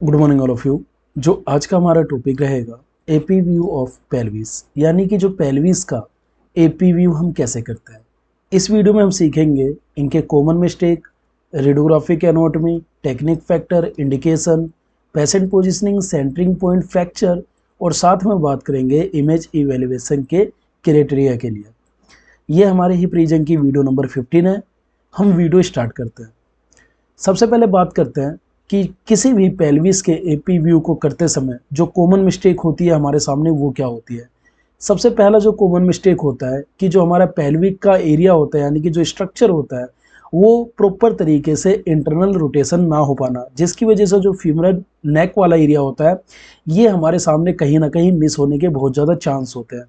Good morning all of you. जो आज का हमारा टॉपिक रहेगा एपी व्यू ऑफ पेल्विस, यानी कि जो पेल्विस का एपी व्यू हम कैसे करते हैं। इस वीडियो में हम सीखेंगे इनके common mistake, radiographic anatomy, technique factor, indication, patient positioning, centering point, fracture और साथ में बात करेंगे इमेज इवेल्युएशन के क्राइटेरिया के लिए। ये हमारे हिप रीजन की वीडियो नंबर 15 है। हम वीडियो स्टार्ट करते हैं। सबसे पहले बात करते हैं कि किसी भी पेल्विस के एपी व्यू को करते समय जो कॉमन मिस्टेक होती है हमारे सामने वो क्या होती है। सबसे पहला जो कॉमन मिस्टेक होता है कि जो हमारा पेल्विक का एरिया होता है, यानी कि जो स्ट्रक्चर होता है, वो प्रॉपर तरीके से इंटरनल रोटेशन ना हो पाना, जिसकी वजह से जो फीमरल नेक वाला एरिया होता है ये हमारे सामने कहीं ना कहीं मिस होने के बहुत ज़्यादा चांस होते हैं।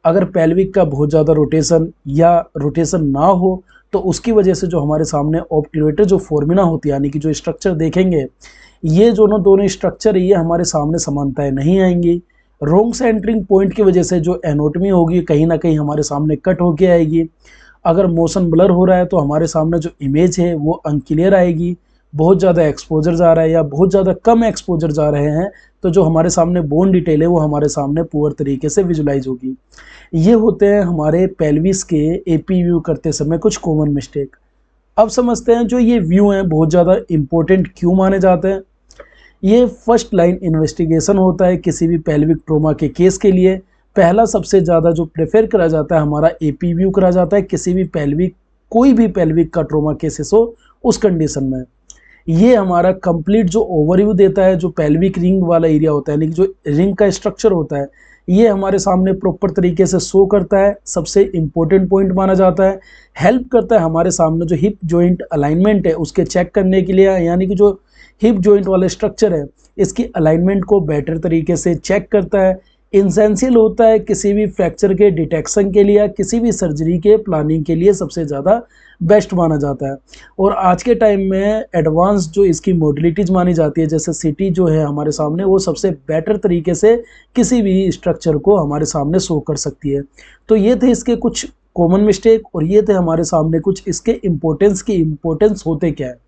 अगर पेल्विक का बहुत ज़्यादा रोटेशन या रोटेशन ना हो तो उसकी वजह से जो हमारे सामने ऑब्ट्यूरेटर जो फॉर्मिना होती है, यानी कि जो स्ट्रक्चर देखेंगे, ये दोनों स्ट्रक्चर ये हमारे सामने समानताएं नहीं आएंगी। रोंग सेंटरिंग पॉइंट की वजह से जो एनाटॉमी होगी कहीं ना कहीं हमारे सामने कट होके आएगी। अगर मोशन ब्लर हो रहा है तो हमारे सामने जो इमेज है वो अनक्लियर आएगी। बहुत ज़्यादा एक्सपोजर जा रहा है या बहुत ज़्यादा कम एक्सपोजर जा रहे हैं तो जो हमारे सामने बोन डिटेल है वो हमारे सामने पुअर तरीके से विजुलाइज होगी। ये होते हैं हमारे पेल्विस के एपी व्यू करते समय कुछ कॉमन मिस्टेक। अब समझते हैं जो ये व्यू हैं बहुत ज़्यादा इम्पोर्टेंट क्यों माने जाते हैं। ये फर्स्ट लाइन इन्वेस्टिगेशन होता है किसी भी पेल्विक ट्रोमा के केस के लिए। पहला सबसे ज़्यादा जो प्रेफर करा जाता है हमारा एपी व्यू करा जाता है किसी भी पेल्विक, कोई भी पेल्विक का ट्रोमा केसेस हो उस कंडीशन में। ये हमारा कंप्लीट जो ओवरव्यू देता है, जो पेल्विक रिंग वाला एरिया होता है, यानी कि जो रिंग का स्ट्रक्चर होता है, ये हमारे सामने प्रॉपर तरीके से शो करता है। सबसे इम्पोर्टेंट पॉइंट माना जाता है। हेल्प करता है हमारे सामने जो हिप जॉइंट अलाइनमेंट है उसके चेक करने के लिए, यानी कि जो हिप जॉइंट वाला स्ट्रक्चर है इसकी अलाइनमेंट को बेटर तरीके से चेक करता है। इंसेंशियल होता है किसी भी फ्रैक्चर के डिटेक्शन के लिए, किसी भी सर्जरी के प्लानिंग के लिए सबसे ज़्यादा बेस्ट माना जाता है। और आज के टाइम में एडवांस जो इसकी मॉडलिटीज मानी जाती है, जैसे सिटी जो है हमारे सामने, वो सबसे बेटर तरीके से किसी भी स्ट्रक्चर को हमारे सामने शो कर सकती है। तो ये थे इसके कुछ कॉमन मिस्टेक और ये थे हमारे सामने कुछ इसके इम्पोर्टेंस होते क्या है।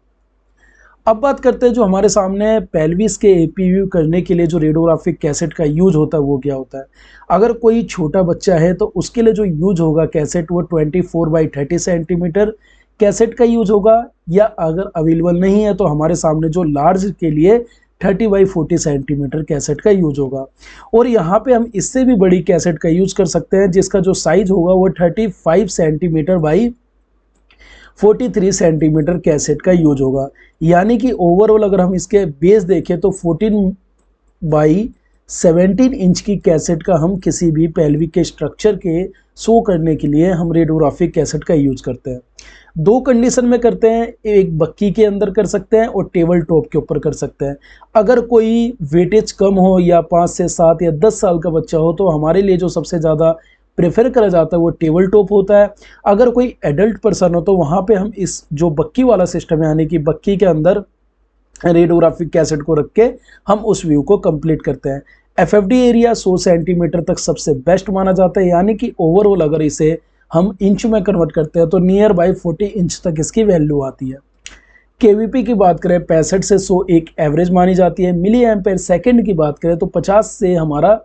अब बात करते हैं जो हमारे सामने पेल्विस के एपी व्यू करने के लिए जो रेडियोग्राफिक कैसेट का यूज होता है वो क्या होता है। अगर कोई छोटा बच्चा है तो उसके लिए जो यूज होगा कैसेट वो 24x30 सेंटीमीटर कैसेट का यूज होगा, या अगर अवेलेबल नहीं है तो हमारे सामने जो लार्ज के लिए 30x40 सेंटीमीटर कैसेट का यूज होगा। और यहाँ पे हम इससे भी बड़ी कैसेट का यूज कर सकते हैं जिसका जो साइज होगा वो 35 सेंटीमीटर बाई 43 सेंटीमीटर कैसेट का यूज होगा। यानी कि ओवरऑल अगर हम इसके बेस देखें तो 14x17 इंच की कैसेट का हम किसी भी पेल्विक के स्ट्रक्चर के शो करने के लिए हम रेडियोग्राफिक कैसेट का यूज करते हैं। दो कंडीशन में करते हैं, एक बक्की के अंदर कर सकते हैं और टेबल टॉप के ऊपर कर सकते हैं। अगर कोई वेटेज कम हो या 5 से 7 या 10 साल का बच्चा हो तो हमारे लिए जो सबसे ज़्यादा प्रेफर करा जाता है वो टेबल टॉप होता है। अगर कोई एडल्ट पर्सन हो तो वहाँ पे हम इस जो बक्की वाला सिस्टम है, यानी कि बक्की के अंदर रेडियोग्राफिक कैसेट को रख के हम उस व्यू को कंप्लीट करते हैं। एफएफडी एरिया 100 सेंटीमीटर तक सबसे बेस्ट माना जाता है, यानी कि ओवरऑल अगर इसे हम इंच में कन्वर्ट करते हैं तो नियर बाई 40 इंच तक इसकी वैल्यू आती है। केवीपी की बात करें 65 से 100 एक एवरेज मानी जाती है। मिली एम्पेयर सेकेंड की बात करें तो 50 से हमारा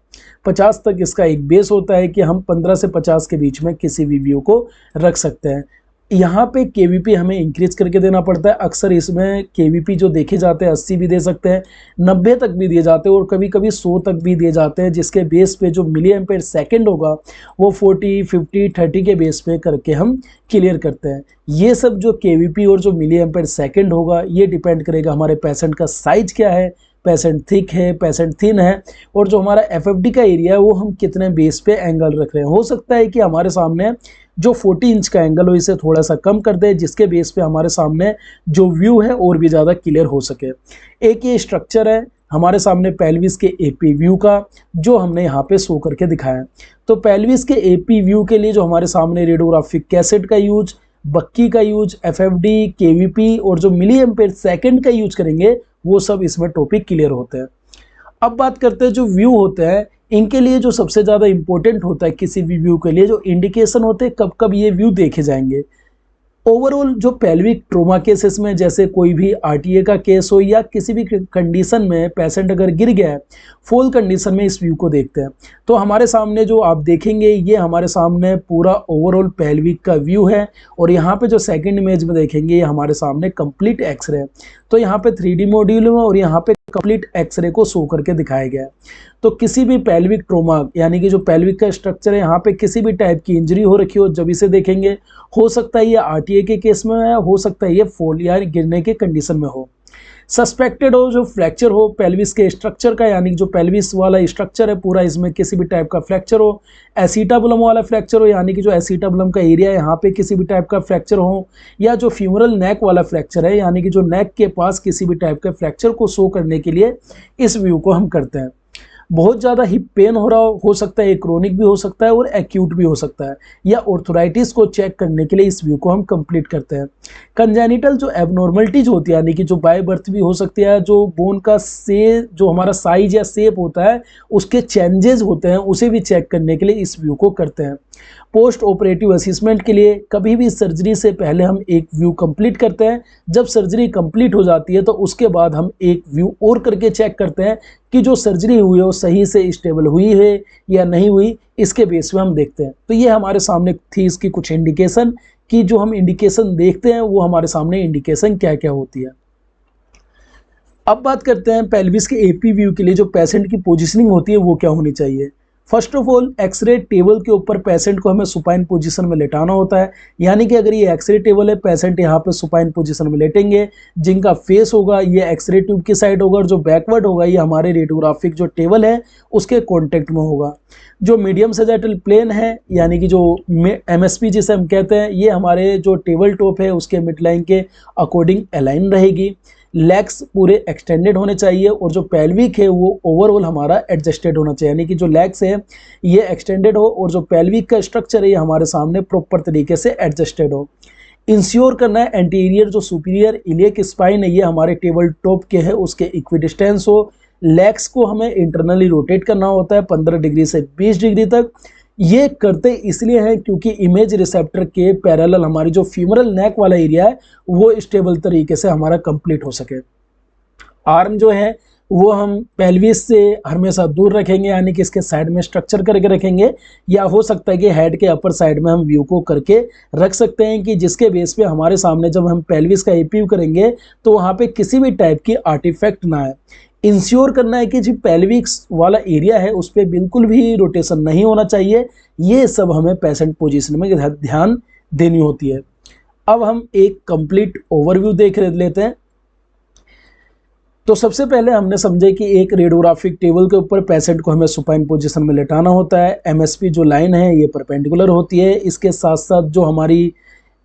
50 तक इसका एक बेस होता है कि हम 15 से 50 के बीच में किसी भी व्यू को रख सकते हैं। यहाँ पे केवीपी हमें इंक्रीज करके देना पड़ता है। अक्सर इसमें केवीपी जो देखे जाते हैं 80 भी दे सकते हैं, 90 तक भी दिए जाते हैं और कभी कभी 100 तक भी दिए जाते हैं, जिसके बेस पे जो मिली एम्पेयर सेकेंड होगा वो 40, 50, 30 के बेस पे करके हम क्लियर करते हैं। ये सब जो केवीपी और जो मिली एम्पेयर सेकेंड होगा ये डिपेंड करेगा हमारे पेशेंट का साइज क्या है, पेशेंट थिक है, पेशेंट थिन है, और जो हमारा एफएफडी का एरिया है वो हम कितने बेस पे एंगल रख रहे हैं। हो सकता है कि हमारे सामने जो 40 इंच का एंगल हो इसे थोड़ा सा कम कर दे, जिसके बेस पे हमारे सामने जो व्यू है और भी ज़्यादा क्लियर हो सके। एक ये स्ट्रक्चर है हमारे सामने पेल्विस के एपी व्यू का, जो हमने यहाँ पे शो करके दिखाया। तो पेल्विस के एपी व्यू के लिए जो हमारे सामने रेडियोग्राफिक कैसेट का यूज, बक्की का यूज, एफएफडी, केवीपी और जो मिली एम्पेयर सेकेंड का यूज करेंगे वो सब इसमें टॉपिक क्लियर होते हैं। अब बात करते हैं जो व्यू होते हैं इनके लिए जो सबसे ज़्यादा इंपॉर्टेंट होता है किसी भी व्यू के लिए, जो इंडिकेशन होते हैं कब कब ये व्यू देखे जाएंगे। ओवरऑल जो पेल्विक ट्रोमा केसेस में, जैसे कोई भी आरटीए का केस हो या किसी भी कंडीशन में पेशेंट अगर गिर गया है, फॉल कंडीशन में इस व्यू को देखते हैं। तो हमारे सामने जो आप देखेंगे, ये हमारे सामने पूरा ओवरऑल पेल्विक का व्यू है, और यहाँ पे जो सेकंड इमेज में देखेंगे ये हमारे सामने कंप्लीट एक्सरे है। तो यहाँ पे 3D मॉड्यूल में और यहाँ पे कंप्लीट एक्सरे को शो करके दिखाया गया है। तो किसी भी पेल्विक ट्रोमा यानी कि जो पेल्विक का स्ट्रक्चर है, यहाँ पे किसी भी टाइप की इंजरी हो रखी हो, जब इसे देखेंगे, हो सकता है ये आरटीए के केस में है, हो सकता है ये फॉल या गिरने के कंडीशन में हो। सस्पेक्टेड हो जो फ्रैक्चर हो पेल्विस के स्ट्रक्चर का, यानी जो पेल्विस वाला स्ट्रक्चर है पूरा, इसमें किसी भी टाइप का फ्रैक्चर हो, एसिटाबुलम वाला फ्रैक्चर हो, यानी कि जो एसिटाबुलम का एरिया है यहाँ पे किसी भी टाइप का फ्रैक्चर हो, या जो फ्यूमरल नेक वाला फ्रैक्चर है, यानी कि जो नेक के पास किसी भी टाइप का फ्रैक्चर को शो करने के लिए इस व्यू को हम करते हैं। बहुत ज़्यादा हिप पेन हो रहा हो सकता है, ये क्रोनिक भी हो सकता है और एक्यूट भी हो सकता है, या ऑर्थराइटिस को चेक करने के लिए इस व्यू को हम कंप्लीट करते हैं। कंजेनिटल जो एबनॉर्मलिटीज होती है, यानी कि जो बाय बर्थ भी हो सकती है, जो बोन का जो हमारा साइज या शेप होता है उसके चेंजेस होते हैं, उसे भी चेक करने के लिए इस व्यू को करते हैं। पोस्ट ऑपरेटिव असेसमेंट के लिए कभी भी सर्जरी से पहले हम एक व्यू कंप्लीट करते हैं। जब सर्जरी कंप्लीट हो जाती है तो उसके बाद हम एक व्यू और करके चेक करते हैं कि जो सर्जरी हुई है वो सही से स्टेबल हुई है या नहीं हुई, इसके बेस पे हम देखते हैं। तो ये हमारे सामने थी इसकी कुछ इंडिकेशन, कि जो हम इंडिकेशन देखते हैं वो हमारे सामने इंडिकेशन क्या क्या होती है। अब बात करते हैं पेल्विस के एपी व्यू के लिए जो पेशेंट की पोजीशनिंग होती है वो क्या होनी चाहिए। First of all, X ray table के ऊपर पेशेंट को हमें सुपाइन पोजीशन में लेटाना होता है, यानी कि अगर ये एक्सरे टेबल है, पेशेंट यहाँ पे सुपाइन पोजीशन में लेटेंगे। जिनका फेस होगा ये एक्सरे ट्यूब की साइड होगा, और जो बैकवर्ड होगा ये हमारे रेडियोग्राफिक जो टेबल है उसके कॉन्टेक्ट में होगा। जो मीडियम सैजिटल प्लेन है, यानी कि जो MSP जिसे हम कहते हैं, ये हमारे जो टेबल टॉप है उसके मिड लाइन के अकॉर्डिंग अलाइन रहेगी। लेग्स पूरे एक्सटेंडेड होने चाहिए, और जो पेल्विक है वो ओवरऑल हमारा एडजस्टेड होना चाहिए, यानी कि जो लेग्स है ये एक्सटेंडेड हो और जो पेल्विक का स्ट्रक्चर है ये हमारे सामने प्रॉपर तरीके से एडजस्टेड हो। इंश्योर करना है एंटीरियर जो सुपीरियर इलियक स्पाइन है ये हमारे टेबल टॉप के है उसके इक्विडिस्टेंस हो। लेग्स को हमें इंटरनली रोटेट करना होता है 15 डिग्री से 20 डिग्री तक। ये करते इसलिए हैं क्योंकि इमेज रिसेप्टर के पैरेलल हमारी जो फीमरल नेक वाला एरिया है वो स्टेबल तरीके से हमारा कंप्लीट हो सके। आर्म जो है वो हम पेल्विस से हमेशा दूर रखेंगे, यानी कि इसके साइड में स्ट्रक्चर करके रखेंगे, या हो सकता है कि हेड के अपर साइड में हम व्यू को करके रख सकते हैं, कि जिसके बेस पे हमारे सामने जब हम पेल्विस का एपी करेंगे तो वहाँ पे किसी भी टाइप की आर्टिफैक्ट ना आए। इंश्योर करना है कि जो पेल्विक्स वाला एरिया है उस पर बिल्कुल भी रोटेशन नहीं होना चाहिए। ये सब हमें पेशेंट पोजीशन में ध्यान देनी होती है। अब हम एक कंप्लीट ओवरव्यू देख लेते हैं। तो सबसे पहले हमने समझे कि एक रेडियोग्राफिक टेबल के ऊपर पेशेंट को हमें सुपाइन पोजीशन में लेटाना होता है। MSP जो लाइन है ये परपेंडिकुलर होती है। इसके साथ साथ जो हमारी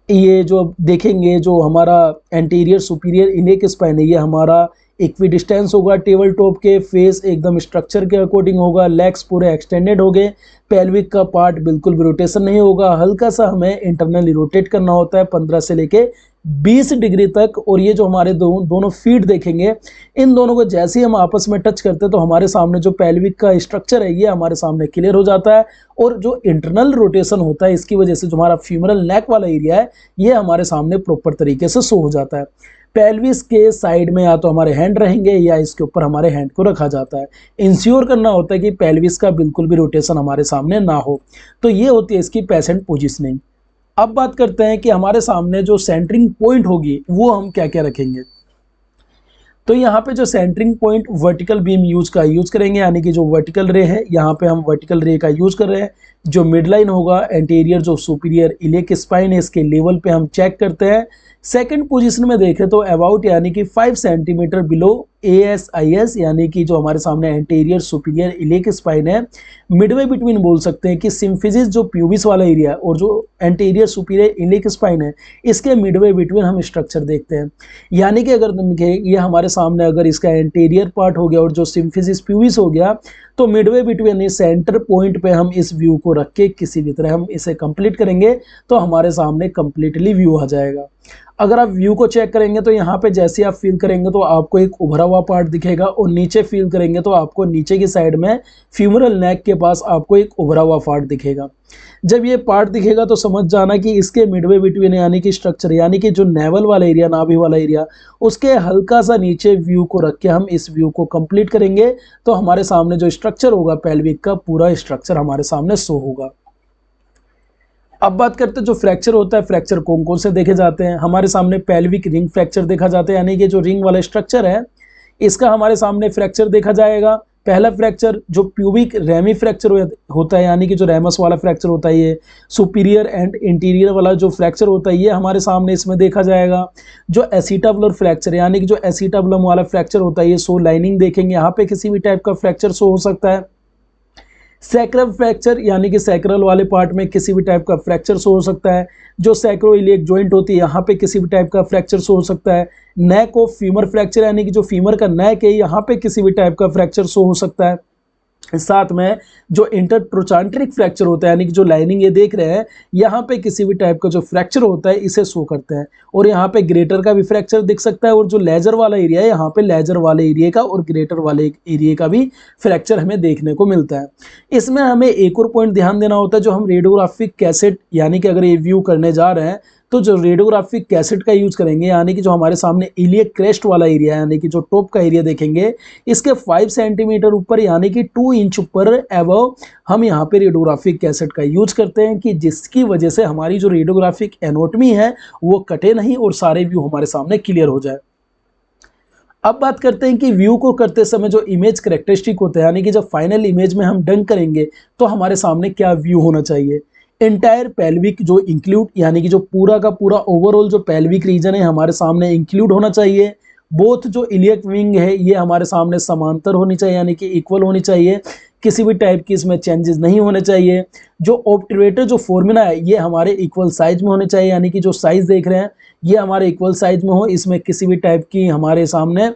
ये जो देखेंगे जो हमारा एंटीरियर सुपीरियर इलियक स्पाइन है ये हमारा इक्विडिस्टेंस होगा टेबल टॉप के। फेस एकदम स्ट्रक्चर के अकॉर्डिंग होगा। लेग्स पूरे एक्सटेंडेड हो गए। पेल्विक का पार्ट बिल्कुल भी रोटेशन नहीं होगा। हल्का सा हमें इंटरनली रोटेट करना होता है 15 से लेके 20 डिग्री तक। और ये जो हमारे दोनों फीट देखेंगे, इन दोनों को जैसे ही हम आपस में टच करते हैं तो हमारे सामने जो पेल्विक का स्ट्रक्चर है ये हमारे सामने क्लियर हो जाता है। और जो इंटरनल रोटेशन होता है इसकी वजह से जो हमारा फीमरल नेक वाला एरिया है ये हमारे सामने प्रॉपर तरीके से शो हो जाता है। पेल्विस के साइड में या तो हमारे हैंड रहेंगे या इसके ऊपर हमारे हैंड को रखा जाता है। इंश्योर करना होता है कि पेल्विस का बिल्कुल भी रोटेशन हमारे सामने ना हो। तो ये होती है इसकी पेशेंट पोजीशनिंग। अब बात करते हैं कि हमारे सामने जो सेंटरिंग पॉइंट होगी वो हम क्या क्या रखेंगे। तो यहाँ पे जो centering point vertical beam use करेंगे, यानी कि जो वर्टिकल रे है यहाँ पे हम वर्टिकल रे का यूज कर रहे हैं। जो मिड लाइन होगा एंटीरियर जो सुपीरियर इलियक स्पाइन है इसके लेवल पे हम चेक करते हैं। सेकंड पोजीशन में देखें तो अबाउट यानी कि 5 सेंटीमीटर बिलो ASIS, यानी कि जो हमारे सामने एंटीरियर सुपीरियर इलियक स्पाइन है। मिडवे बिटवीन बोल सकते हैं कि सिम्फिसिस जो प्यूबिस वाला एरिया है और जो एंटीरियर सुपीरियर इलियक स्पाइन है इसके मिडवे बिटवीन हम स्ट्रक्चर देखते हैं। यानी कि अगर ये हमारे सामने अगर इसका एंटीरियर पार्ट हो गया और जो सिम्फिसिस प्यूबिस हो गया तो मिडवे बिटवीन सेंटर पॉइंट पे हम इस व्यू को रख के किसी भी तरह हम इसे कंप्लीट करेंगे तो हमारे सामने कंप्लीटली व्यू आ जाएगा। अगर आप व्यू को चेक करेंगे तो यहाँ पे जैसे आप फील करेंगे तो आपको एक उभरा हुआ पार्ट दिखेगा, और नीचे फील करेंगे तो आपको नीचे की साइड में फ्यूमरल नेक के पास आपको एक उभरा हुआ पार्ट दिखेगा। जब ये पार्ट दिखेगा तो समझ जाना कि इसके मिडवे बिटवीन यानी कि स्ट्रक्चर यानी कि जो नेवल वाला एरिया, नाभि वाला एरिया, उसके हल्का सा नीचे व्यू को रख के हम इस व्यू को कंप्लीट करेंगे तो हमारे सामने जो स्ट्रक्चर होगा पेल्विक का, पूरा स्ट्रक्चर हमारे सामने शो होगा। अब बात करते हैं जो फ्रैक्चर होता है, फ्रैक्चर कौन कौन से देखे जाते हैं। हमारे सामने पेल्विक रिंग फ्रैक्चर देखा जाता है, यानी कि जो रिंग वाला स्ट्रक्चर है इसका हमारे सामने फ्रैक्चर देखा जाएगा। पहला फ्रैक्चर जो प्यूबिक रेमी फ्रैक्चर होता है, यानी कि जो रेमस वाला फ्रैक्चर होता है, ये सुपीरियर एंड इंटीरियर वाला जो फ्रैक्चर होता है ये हमारे सामने इसमें देखा जाएगा। जो एसिटाबुलर फ्रैक्चर यानी कि जो एसिटाबुलम वाला फ्रैक्चर होता है, ये सो लाइनिंग देखेंगे, यहाँ पे किसी भी टाइप का फ्रैक्चर शो हो सकता है। सैक्रल फ्रैक्चर यानी कि सैक्रल वाले पार्ट में किसी भी टाइप का फ्रैक्चर शो हो सकता है। जो सैक्रोइलियक जॉइंट होती है यहाँ पे किसी भी टाइप का फ्रैक्चर शो हो सकता है। नेक ऑफ फीमर फ्रैक्चर यानी कि जो फीमर का नेक है यहाँ पे किसी भी टाइप का फ्रैक्चर शो हो सकता है। साथ में जो इंटरट्रोचांट्रिक फ्रैक्चर होता है यानी कि जो लाइनिंग ये देख रहे हैं यहाँ पे किसी भी टाइप का जो फ्रैक्चर होता है इसे शो करते हैं। और यहाँ पे ग्रेटर का भी फ्रैक्चर दिख सकता है, और जो लेजर वाला एरिया है यहाँ पे लेजर वाले एरिया का और ग्रेटर वाले एरिया का भी फ्रैक्चर हमें देखने को मिलता है। इसमें हमें एक और पॉइंट ध्यान देना होता है, जो हम रेडियोग्राफिक कैसेट यानी कि अगर ये व्यू करने जा रहे हैं तो जो रेडियोग्राफिक कैसेट का यूज करेंगे, यानी कि जो हमारे सामने इलियक क्रेस्ट वाला एरिया यानी कि जो टॉप का एरिया देखेंगे इसके 5 सेंटीमीटर ऊपर यानी कि 2 इंच ऊपर एबव हम यहाँ पे रेडियोग्राफिक कैसेट का यूज करते हैं, कि जिसकी वजह से हमारी जो रेडियोग्राफिक एनाटॉमी है वो कटे नहीं और सारे व्यू हमारे सामने क्लियर हो जाए। अब बात करते हैं कि व्यू को करते समय जो इमेज कैरेक्टरिस्टिक होता है, यानी कि जब फाइनल इमेज में हम डन करेंगे तो हमारे सामने क्या व्यू होना चाहिए। इंटायर पेल्विक जो इंक्लूड यानी कि जो पूरा का पूरा ओवरऑल जो पेल्विक रीजन है हमारे सामने इंक्लूड होना चाहिए। बोथ जो इलियक विंग है ये हमारे सामने समांतर होनी चाहिए यानी कि इक्वल होनी चाहिए, किसी भी टाइप की इसमें चेंजेस नहीं होने चाहिए। जो ऑब्टरेटर जो फॉर्मूला है ये हमारे इक्वल साइज में होने चाहिए, यानी कि जो साइज देख रहे हैं ये हमारे इक्वल साइज में हो, इसमें किसी भी टाइप की हमारे सामने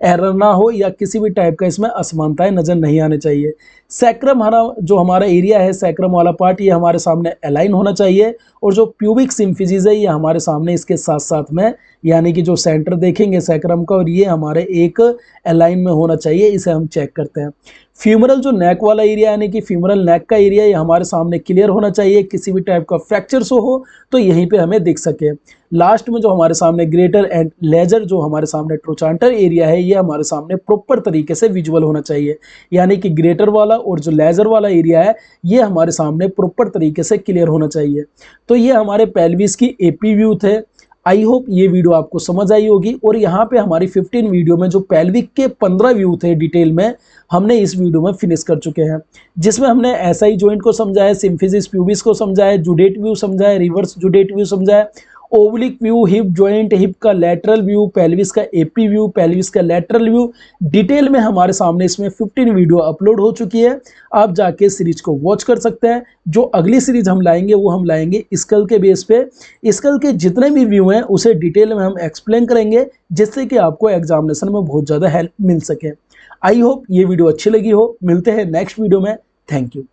एरर ना हो या किसी भी टाइप का इसमें असमानताएं नजर नहीं आने चाहिए। सैक्रम जो हमारा एरिया है, सैक्रम वाला पार्ट ये हमारे सामने अलाइन होना चाहिए, और जो प्यूबिक सिम्फिसिस है ये हमारे सामने इसके साथ साथ में यानी कि जो सेंटर देखेंगे सैक्रम का और ये हमारे एक अलाइन में होना चाहिए, इसे हम चेक करते हैं। फ्यूमरल जो नेक वाला एरिया यानी कि फ्यूमरल नेक का एरिया ये हमारे सामने क्लियर होना चाहिए, किसी भी टाइप का फ्रैक्चर शो हो तो यहीं पे हमें दिख सके। लास्ट में जो हमारे सामने ग्रेटर एंड लेजर जो हमारे सामने ट्रोचांटर एरिया है ये हमारे सामने प्रॉपर तरीके से विजुअल होना चाहिए, यानी कि ग्रेटर वाला और जो लेजर वाला एरिया है ये हमारे सामने प्रॉपर तरीके से क्लियर होना चाहिए। तो ये हमारे पेल्विस की एपी व्यू थे। आई होप ये वीडियो आपको समझ आई होगी, और यहाँ पे हमारी 15 वीडियो में जो पेल्विक के 15 व्यू थे डिटेल में हमने इस वीडियो में फिनिश कर चुके हैं, जिसमें हमने एसआई जॉइंट को समझाया, सिम्फिसिस प्यूबिस को समझाया, जुडेट व्यू समझाया, रिवर्स जुडेट व्यू समझाया, oblique view, hip joint, hip का लैटरल व्यू, पेल्विस का एपी व्यू, पेल्विस का लैटरल व्यू, डिटेल में हमारे सामने इसमें 15 वीडियो अपलोड हो चुकी है। आप जाके सीरीज को वॉच कर सकते हैं। जो अगली सीरीज हम लाएंगे वो हम लाएंगे स्कल के बेस पे, स्कल के जितने भी व्यू हैं उसे डिटेल में हम एक्सप्लेन करेंगे, जिससे कि आपको एग्जामिनेशन में बहुत ज़्यादा हेल्प मिल सके। आई होप ये वीडियो अच्छी लगी हो। मिलते हैं नेक्स्ट वीडियो में। Thank you.